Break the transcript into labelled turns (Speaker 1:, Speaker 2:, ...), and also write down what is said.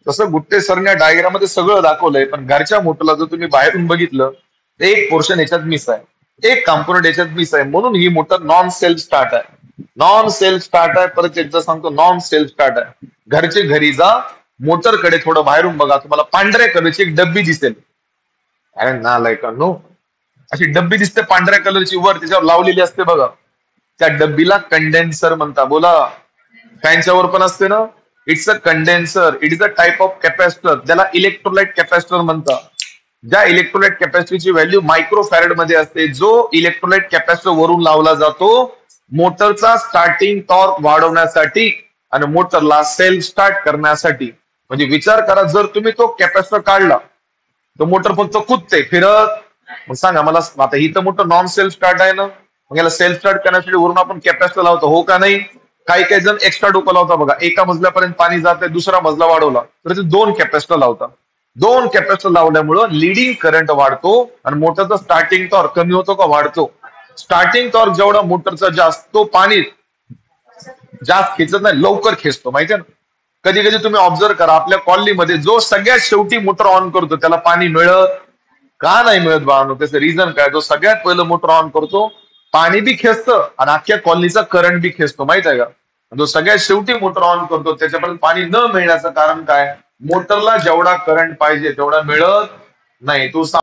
Speaker 1: तसं गुट्टे सरने डायग्राम मध्ये सगळं दाखवलंय, पण घरच्या मोटरला जर तुम्ही बाहेरून बघितलं तर एक पोर्शन याच्यात मिस आहे, एक कॉम्पोनंट याच्यात मिस आहे, म्हणून ही मोटर नॉन सेल्फ स्टार्ट आहे. नॉन सेल्फ स्टार्ट आहे, परत एकदा सांगतो नॉन सेल्फ स्टार्ट आहे. घरचे घरी जा, मोटरकडे थोडं बाहेरून बघा, तुम्हाला पांढऱ्या कलरची एक डब्बी दिसेल. अरे नालायकांनो, अशी डब्बी दिसते पांढऱ्या कलरची, वर त्याच्यावर लावलेली असते बघा, त्या डब्बीला कंडेन्सर म्हणता. बोला. फॅनच्या वर पण असते ना. It's a condenser, it is a type of capacitor, त्याला इलेक्ट्रोलाइट कॅपॅसिटर म्हणतात. ज्या इलेक्ट्रोलाइट कॅपॅसिटीची व्हॅल्यू मायक्रो फॅरेड मध्ये असते, जो इलेक्ट्रोलाइट कॅपॅसिटर वरून लावला जातो मोटरचा स्टार्टिंग टॉर्क वाढवण्यासाठी आणि मोटरला सेल्फ स्टार्ट करण्यासाठी. म्हणजे विचार करा, जर तुम्ही तो कॅपॅसिटर काढला तर मोटर फक्त कुदते फिरत. मग सांगा मला, आता ही तर मोटर नॉन सेल्फ स्टार्ट आहे ना, मग याला सेल्फ स्टार्ट करण्यासाठी वरून आपण कॅपॅसिटर लावतो, हो का नाही? काही काही जण एक्स्ट्रा डोकं लावता बघा, एका मजल्यापर्यंत पाणी जाते, दुसरा मजला वाढवला तर ते 2 कॅपॅसिटर लावतात. 2 कॅपॅसिटर लावल्यामुळं लिडिंग करंट वाढतो आणि मोटरचा स्टार्टिंग टॉर्क कमी होतो का वाढतो? स्टार्टिंग टॉर्क जेवढा मोटरचा जास्त, तो पाणी जास्त खेचत नाही, लवकर खेचतो, माहितीये ना. कधी कधी तुम्ही ऑब्झर्व करा, आपल्या कॉलनीमध्ये जो सगळ्यात शेवटी मोटर ऑन करतो त्याला पाणी मिळत का नाही मिळत बाळांनो? त्याचं रिझन काय? जो सगळ्यात पहिलं मोटर ऑन करतो पाणी बी खेचतं आणि अख्ख्या कॉलनीचा करंट बी खेचतो, माहित आहे का? जो सगळ्यात शेवटी मोटर ऑन करतो त्याच्यापर्यंत पाणी न मिळण्याचं कारण काय? मोटरला जेवढा करंट पाहिजे तेवढा मिळत नाही. तो